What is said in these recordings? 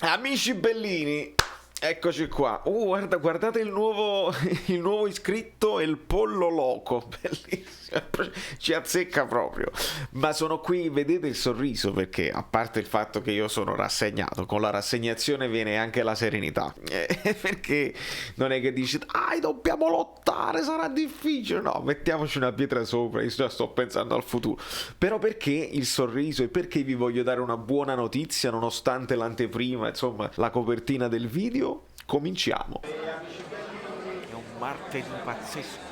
Amici bellini, eccoci qua. Guardate il nuovo iscritto, è il pollo loco, bellissimo, ci azzecca proprio. Ma sono qui, vedete il sorriso, perché a parte il fatto che io sono rassegnato, con la rassegnazione viene anche la serenità. Perché non è che dici, dai, dobbiamo lottare, sarà difficile. No, mettiamoci una pietra sopra, io già sto pensando al futuro. Però perché il sorriso e perché vi voglio dare una buona notizia nonostante l'anteprima, insomma, la copertina del video? Cominciamo. È un martedì pazzesco.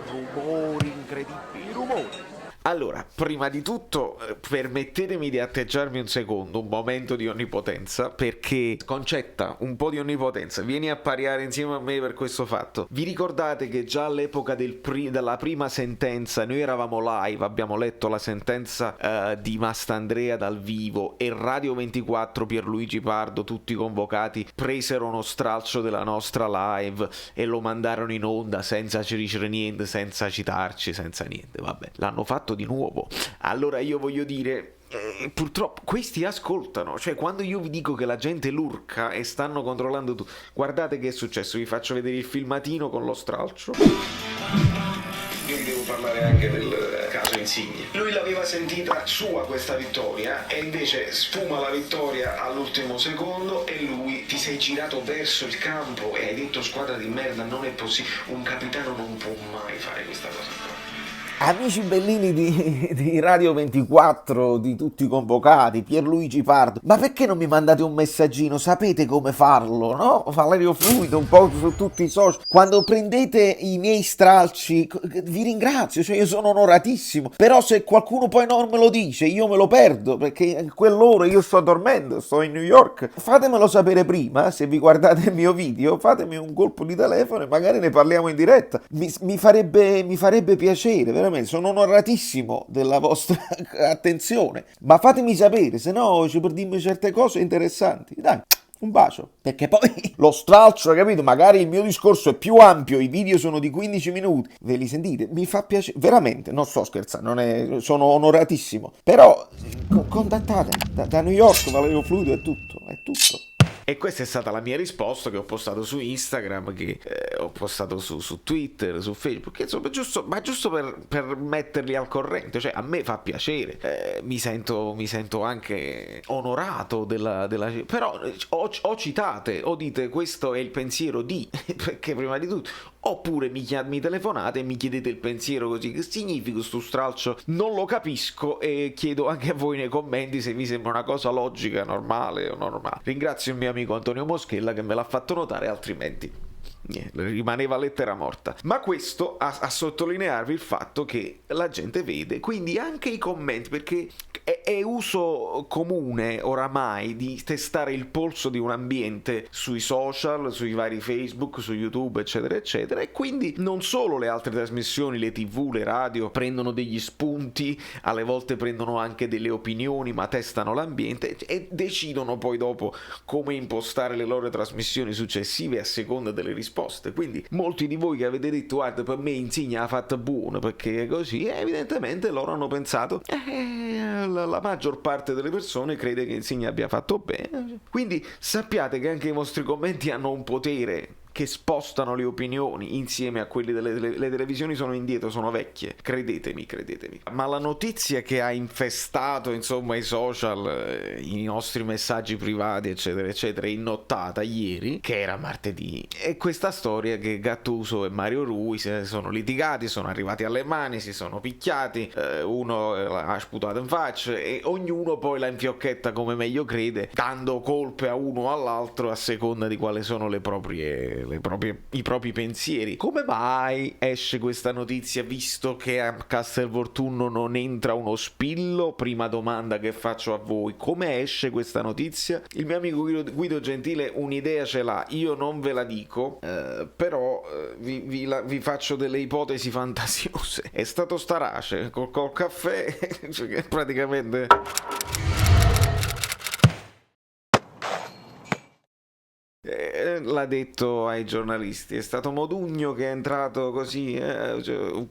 Rumori incredibili, rumori. Allora, prima di tutto, permettetemi di atteggiarmi un secondo, un momento di onnipotenza, perché Concetta, un po' di onnipotenza, vieni a pariare insieme a me per questo fatto. Vi ricordate che già all'epoca della prima sentenza, noi eravamo live, abbiamo letto la sentenza di Mastandrea dal vivo e Radio 24, Pierluigi Pardo, tutti convocati, presero uno stralcio della nostra live e lo mandarono in onda senza ci dicere niente, senza citarci, senza niente, vabbè, l'hanno fatto di nuovo. Allora io voglio dire, purtroppo questi ascoltano, cioè quando io vi dico che la gente lurca e stanno controllando tutto, guardate che è successo, vi faccio vedere il filmatino con lo stralcio. Io vi devo parlare anche del caso Insigne. Lui l'aveva sentita sua questa vittoria e invece sfuma la vittoria all'ultimo secondo e lui ti sei girato verso il campo e hai detto squadra di merda, non è possibile, un capitano non può mai fare questa cosa qua. Amici bellini di Radio 24, di tutti i convocati, Pierluigi Pardo, ma perché non mi mandate un messaggino? Sapete come farlo, no? Valerio Fluido, un po' su tutti i social. Quando prendete i miei stralci, vi ringrazio, cioè io sono onoratissimo. Però se qualcuno poi non me lo dice, io me lo perdo, perché in quell'ora io sto dormendo, sto in New York. Fatemelo sapere prima, se vi guardate il mio video, fatemi un colpo di telefono e magari ne parliamo in diretta. Mi farebbe piacere, veramente. Sono onoratissimo della vostra attenzione, ma fatemi sapere, se no ci perdiamo certe cose interessanti. Dai, un bacio, perché poi lo stralcio, capito? Magari il mio discorso è più ampio, i video sono di 15 minuti, ve li sentite? Mi fa piacere, veramente, non sto scherzando, sono onoratissimo. Però contattate da New York, Valerio Fluido, è tutto, è tutto. E questa è stata la mia risposta che ho postato su Instagram, che ho postato su Twitter, su Facebook, insomma, giusto per metterli al corrente, cioè a me fa piacere, mi sento anche onorato però o citate o dite questo è il pensiero di, perché prima di tutto, oppure mi telefonate e mi chiedete il pensiero così, che significa sto stralcio? Non lo capisco e chiedo anche a voi nei commenti se vi sembra una cosa logica, normale o normale. Ringrazio il mio amico Antonio Moschella che me l'ha fatto notare, altrimenti rimaneva lettera morta. Ma questo a sottolinearvi il fatto che la gente vede, quindi anche i commenti, perché è uso comune oramai di testare il polso di un ambiente sui social, sui vari Facebook, su YouTube, eccetera, eccetera, e quindi non solo le altre trasmissioni, le TV, le radio, prendono degli spunti, alle volte prendono anche delle opinioni, ma testano l'ambiente e decidono poi dopo come impostare le loro trasmissioni successive a seconda delle risposte. Quindi molti di voi che avete detto guarda per me Insigne ha fatto buono perché è così, evidentemente loro hanno pensato la maggior parte delle persone crede che Insigne abbia fatto bene, quindi sappiate che anche i vostri commenti hanno un potere che spostano le opinioni insieme a quelli le televisioni sono indietro, sono vecchie, credetemi. Ma la notizia che ha infestato insomma i social, i nostri messaggi privati eccetera eccetera in nottata ieri, che era martedì, è questa storia che Gattuso e Mario Rui si sono litigati, sono arrivati alle mani, si sono picchiati, uno l'ha sputato in faccia e ognuno poi la infiocchetta come meglio crede, dando colpe a uno o all'altro a seconda di quali sono i propri pensieri. Come mai esce questa notizia visto che a Castelvolturno non entra uno spillo? Prima domanda che faccio a voi. Come esce questa notizia? Il mio amico Guido Gentile un'idea ce l'ha, io non ve la dico, però vi faccio delle ipotesi fantasiose. È stato Starace col caffè, cioè che praticamente... l'ha detto ai giornalisti, è stato Modugno che è entrato così,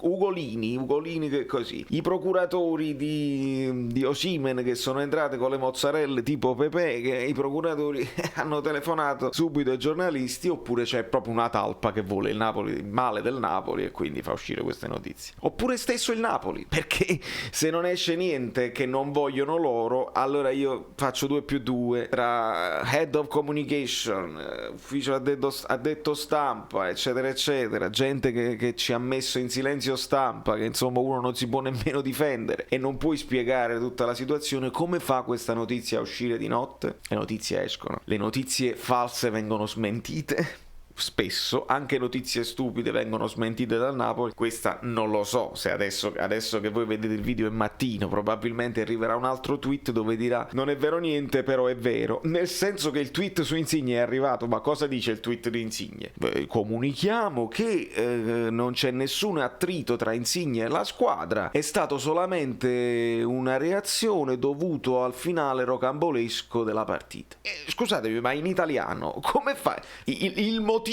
Ugolini che così, i procuratori di Osimhen che sono entrati con le mozzarelle tipo Pepe, che i procuratori hanno telefonato subito ai giornalisti, oppure c'è proprio una talpa che vuole il Napoli, il male del Napoli, e quindi fa uscire queste notizie. Oppure stesso il Napoli, perché se non esce niente che non vogliono loro, allora io faccio 2+2 tra head of communication, ufficio addetto stampa, eccetera eccetera, gente che ci ha messo in silenzio stampa, che insomma uno non si può nemmeno difendere e non puoi spiegare tutta la situazione. Come fa questa notizia a uscire di notte? Le notizie escono, le notizie false vengono smentite, spesso anche notizie stupide vengono smentite dal Napoli. Questa non lo so se adesso che voi vedete il video è mattino, probabilmente arriverà un altro tweet dove dirà non è vero niente, però è vero, nel senso che il tweet su Insigne è arrivato. Ma cosa dice il tweet di Insigne? Comunichiamo che non c'è nessun attrito tra Insigne e la squadra, è stato solamente una reazione dovuto al finale rocambolesco della partita. Scusatemi, ma in italiano come fa? Il motivo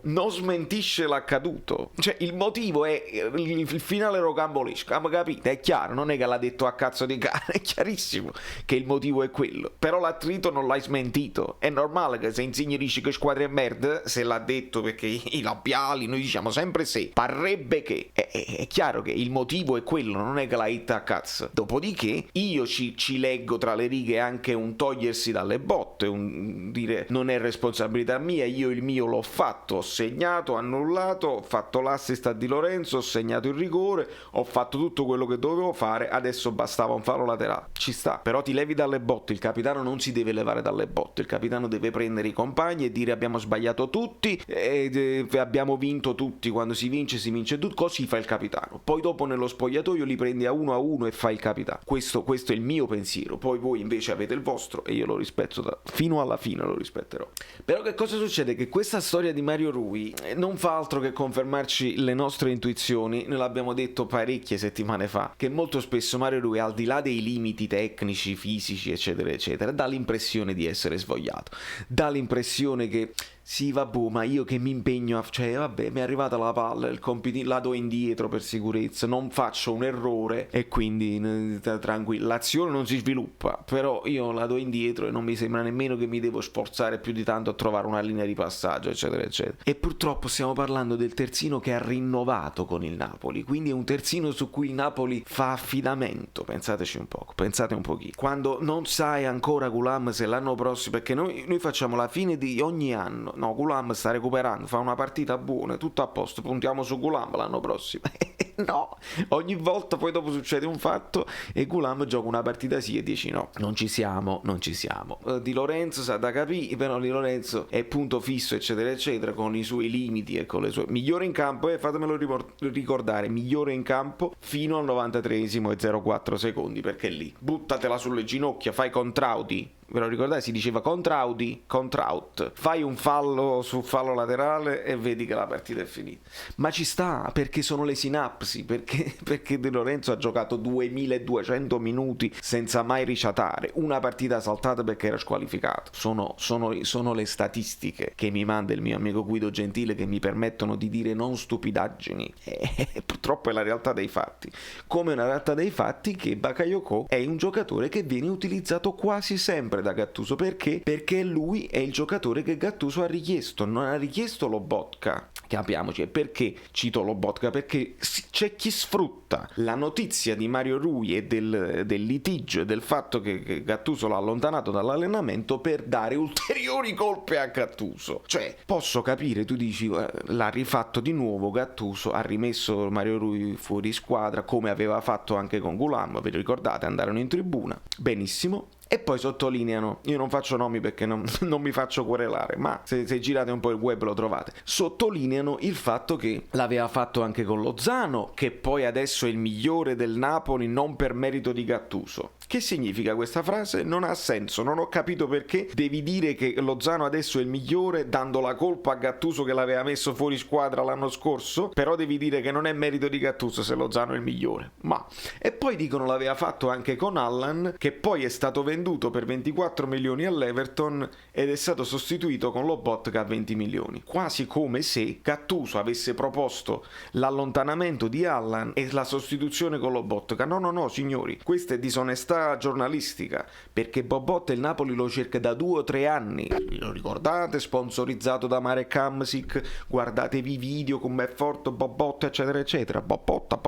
non smentisce l'accaduto, cioè il motivo è il finale rocambolesco, capite? È chiaro, non è che l'ha detto a cazzo di cane, è chiarissimo che il motivo è quello, però l'attrito non l'hai smentito. È normale che se Insigne dici che squadra è merda, se l'ha detto, perché i labiali, noi diciamo sempre se, parrebbe che, è chiaro che il motivo è quello, non è che l'ha detta a cazzo. Dopodiché io ci leggo tra le righe anche un togliersi dalle botte, un dire non è responsabilità mia, io il mio l'ho fatto, ho segnato, annullato, ho fatto l'assist a Di Lorenzo, ho segnato il rigore, ho fatto tutto quello che dovevo fare, adesso bastava un fallo laterale. Ci sta, però ti levi dalle botte. Il capitano non si deve levare dalle botte, il capitano deve prendere i compagni e dire abbiamo sbagliato tutti e abbiamo vinto tutti. Quando si vince tutto, così fa il capitano. Poi dopo nello spogliatoio li prendi a uno e fa il capitano. Questo è il mio pensiero, poi voi invece avete il vostro e io lo rispetto fino alla fine, lo rispetterò. Però che cosa succede? Che questa storia di Mario Rui non fa altro che confermarci le nostre intuizioni. Noi l'abbiamo detto parecchie settimane fa, che molto spesso Mario Rui, al di là dei limiti tecnici, fisici, eccetera eccetera, dà l'impressione di essere svogliato, dà l'impressione che sì, vabbè, ma io che mi impegno cioè vabbè, mi è arrivata la palla, il compitino la do indietro per sicurezza, non faccio un errore e quindi tranquillo, l'azione non si sviluppa, però io la do indietro e non mi sembra nemmeno che mi devo sforzare più di tanto a trovare una linea di passaggio, eccetera eccetera. E purtroppo stiamo parlando del terzino che ha rinnovato con il Napoli, quindi è un terzino su cui il Napoli fa affidamento. Pensateci un poco, pensate un pochino, quando non sai ancora Gulam se l'anno prossimo, perché noi facciamo la fine di ogni anno. No, Gulam sta recuperando, fa una partita buona, tutto a posto, puntiamo su Gulam l'anno prossimo. No, ogni volta poi dopo succede un fatto e Gulam gioca una partita sì e 10 no. Non ci siamo. Di Lorenzo sa da capire, però Di Lorenzo è punto fisso, eccetera eccetera, con i suoi limiti e con le sue migliore in campo, e fatemelo ricordare, migliore in campo fino al 93esimo e 04 secondi, perché lì buttatela sulle ginocchia, fai contrauti. Ve lo ricordate? Si diceva contraut, fai un fallo su fallo laterale e vedi che la partita è finita. Ma ci sta, perché sono le sinapsi, perché De Lorenzo ha giocato 2200 minuti senza mai riciatare, una partita saltata perché era squalificato. Sono le statistiche che mi manda il mio amico Guido Gentile, che mi permettono di dire non stupidaggini. Purtroppo è la realtà dei fatti. Come una realtà dei fatti che Bakayoko è un giocatore che viene utilizzato quasi sempre da Gattuso. Perché? Perché lui è il giocatore che Gattuso ha richiesto, non ha richiesto Lobotka. Capiamoci, perché cito Lobotka? Perché c'è chi sfrutta la notizia di Mario Rui e del litigio e del fatto che Gattuso l'ha allontanato dall'allenamento per dare ulteriori colpe a Gattuso. Cioè, posso capire, tu dici l'ha rifatto di nuovo Gattuso, ha rimesso Mario Rui fuori squadra come aveva fatto anche con Gulam, vi ricordate? Andarono in tribuna, benissimo. E poi sottolineano, io non faccio nomi perché non mi faccio querelare, ma se girate un po' il web lo trovate, sottolineano il fatto che l'aveva fatto anche con Lozano, che poi adesso è il migliore del Napoli non per merito di Gattuso. Che significa questa frase? Non ha senso, non ho capito perché devi dire che Lozano adesso è il migliore dando la colpa a Gattuso che l'aveva messo fuori squadra l'anno scorso, però devi dire che non è merito di Gattuso se Lozano è il migliore. Ma e poi dicono l'aveva fatto anche con Allan, che poi è stato venduto per 24 milioni all'Everton ed è stato sostituito con Lobotka a 20 milioni, quasi come se Gattuso avesse proposto l'allontanamento di Allan e la sostituzione con Lobotka. No signori, questa è disonestà giornalistica, perché Bobotta il Napoli lo cerca da 2 o 3 anni, lo ricordate? Sponsorizzato da Marek Hamsik, guardatevi i video come è forte Bobotta eccetera eccetera. Bobotta.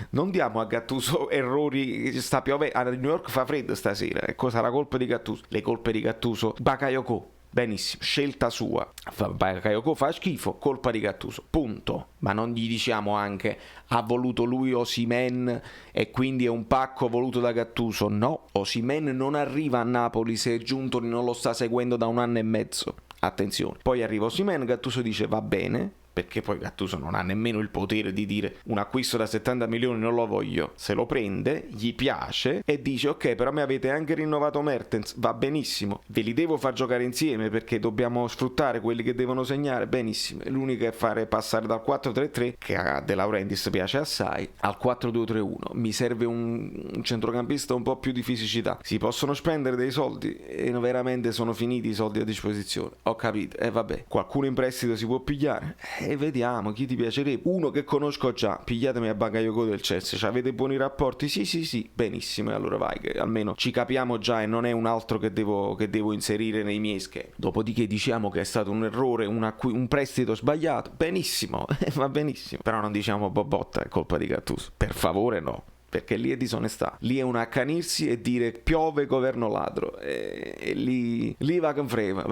Non diamo a Gattuso errori, sta piovendo, a New York fa freddo stasera, e cosa la colpa di Gattuso? Le colpe di Gattuso, Bakayoko, benissimo, scelta sua, Bakayoko fa schifo, colpa di Gattuso, punto. Ma non gli diciamo anche ha voluto lui Osimhen e quindi è un pacco voluto da Gattuso. No, Osimhen non arriva a Napoli se Giuntoli non lo sta seguendo da 1 anno e mezzo, attenzione. Poi arriva Osimhen, Gattuso dice va bene, perché poi Gattuso non ha nemmeno il potere di dire un acquisto da 70 milioni non lo voglio, se lo prende, gli piace e dice ok, però mi avete anche rinnovato Mertens, va benissimo, ve li devo far giocare insieme perché dobbiamo sfruttare quelli che devono segnare, benissimo. L'unica è fare passare dal 4-3-3, che a De Laurentiis piace assai, al 4-2-3-1. Mi serve un centrocampista un po' più di fisicità, si possono spendere dei soldi e veramente sono finiti i soldi a disposizione, ho capito, e vabbè, qualcuno in prestito si può pigliare, e vediamo chi ti piacerebbe. Uno che conosco già, pigliatemi a Bakayoko del Chelsea, cioè, avete buoni rapporti? Sì, benissimo, e allora vai, che almeno ci capiamo già e non è un altro che devo inserire nei miei schemi. Dopodiché diciamo che è stato un errore, un prestito sbagliato, benissimo, va benissimo, però non diciamo Bobotta è colpa di Gattuso, per favore no, perché lì è disonestà, lì è un accanirsi e dire piove governo ladro, e lì va che freve,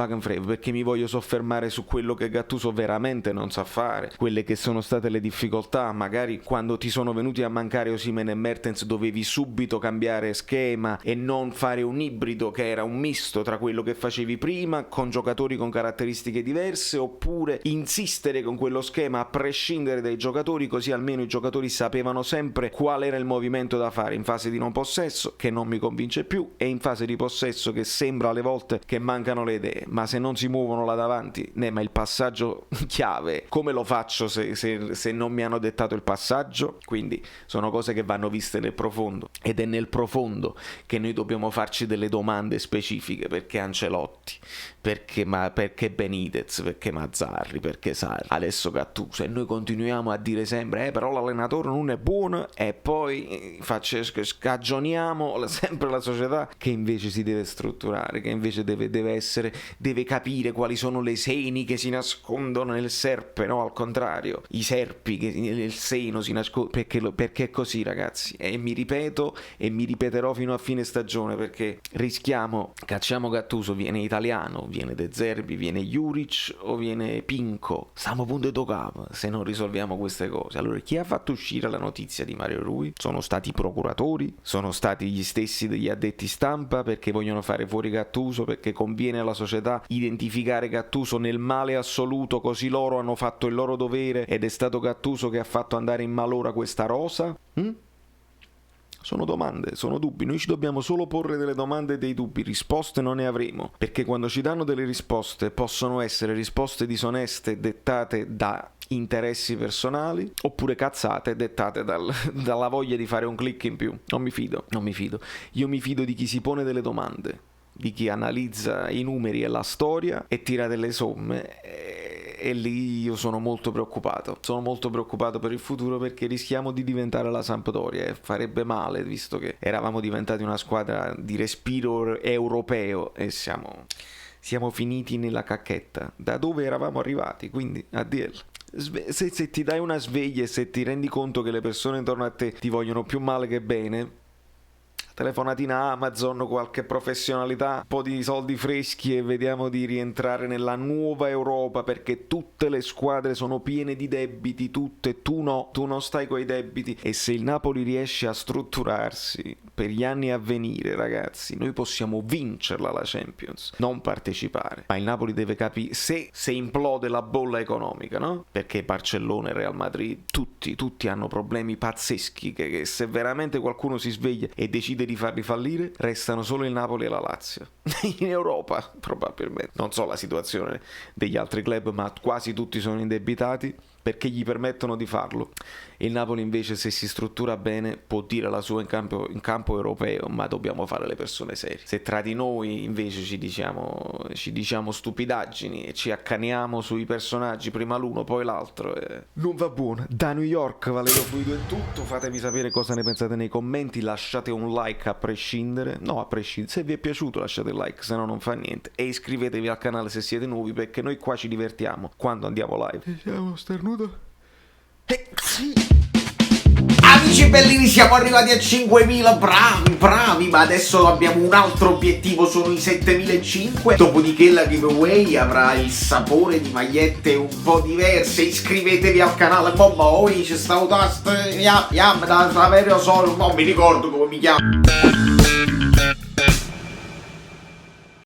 perché mi voglio soffermare su quello che Gattuso veramente non sa fare, quelle che sono state le difficoltà. Magari quando ti sono venuti a mancare Osimhen e Mertens dovevi subito cambiare schema e non fare un ibrido che era un misto tra quello che facevi prima con giocatori con caratteristiche diverse, oppure insistere con quello schema a prescindere dai giocatori, così almeno i giocatori sapevano sempre qual era il movimento da fare in fase di non possesso, che non mi convince più, e in fase di possesso, che sembra alle volte che mancano le idee, ma se non si muovono là davanti, ma il passaggio chiave, come lo faccio se non mi hanno dettato il passaggio? Quindi sono cose che vanno viste nel profondo, ed è nel profondo che noi dobbiamo farci delle domande specifiche. Perché Ancelotti? Perché Benitez? Perché Mazzarri? Perché Sarri? Adesso Gattuso? E noi continuiamo a dire sempre però l'allenatore non è buono, e poi scagioniamo sempre la società che invece si deve strutturare, che invece deve capire quali sono le seni che si nascondono nel serpe, no? Al contrario, i serpi che nel seno si nascondono, perché è così, ragazzi, e mi ripeto e mi ripeterò fino a fine stagione, perché rischiamo, cacciamo Gattuso, viene italiano, viene De Zerbi, viene Juric o viene Pinco, stiamo punto e toccamo se non risolviamo queste cose. Allora, chi ha fatto uscire la notizia di Mario Rui? Sono stati i procuratori, sono stati gli stessi degli addetti stampa, perché vogliono fare fuori Gattuso, perché conviene alla società identificare Gattuso nel male assoluto, così loro hanno fatto il loro dovere ed è stato Gattuso che ha fatto andare in malora questa rosa? Sono domande, sono dubbi, noi ci dobbiamo solo porre delle domande e dei dubbi, risposte non ne avremo, perché quando ci danno delle risposte possono essere risposte disoneste dettate da interessi personali, oppure cazzate dettate dalla voglia di fare un click in più. Non mi fido, io mi fido di chi si pone delle domande, di chi analizza i numeri e la storia e tira delle somme, e lì io sono molto preoccupato per il futuro, perché rischiamo di diventare la Sampdoria e farebbe male, visto che eravamo diventati una squadra di respiro europeo e siamo finiti nella cacchetta da dove eravamo arrivati, quindi addio. Se ti dai una sveglia e se ti rendi conto che le persone intorno a te ti vogliono più male che bene, telefonatina Amazon, qualche professionalità, un po' di soldi freschi e vediamo di rientrare nella nuova Europa, perché tutte le squadre sono piene di debiti, tutte, tu non stai coi debiti, e se il Napoli riesce a strutturarsi per gli anni a venire, ragazzi, noi possiamo vincerla la Champions, non partecipare, ma il Napoli deve capire se implode la bolla economica, no? Perché Barcellona e Real Madrid tutti hanno problemi pazzeschi, che se veramente qualcuno si sveglia e decide decide di farli fallire, restano solo il Napoli e la Lazio. In Europa, probabilmente. Non so la situazione degli altri club, ma quasi tutti sono indebitati perché gli permettono di farlo. Il Napoli invece, se si struttura bene, può dire la sua in campo europeo, ma dobbiamo fare le persone serie. Se tra di noi invece ci diciamo stupidaggini e ci accaniamo sui personaggi, prima l'uno poi l'altro, non va buono. Da New York, Valerio Fluido è tutto. Fatemi sapere cosa ne pensate nei commenti, lasciate un like a prescindere, se vi è piaciuto lasciate il like, se no non fa niente, e iscrivetevi al canale se siete nuovi, perché noi qua ci divertiamo quando andiamo live. Siamo starnuto? Sì. Amici bellini, siamo arrivati a 5.000, bravi, ma adesso abbiamo un altro obiettivo, sono i 7.500. Dopodiché la giveaway avrà il sapore di magliette un po' diverse. Iscrivetevi al canale, poi c'è stato tasto, da Saverio Solo, non mi ricordo come mi chiamo.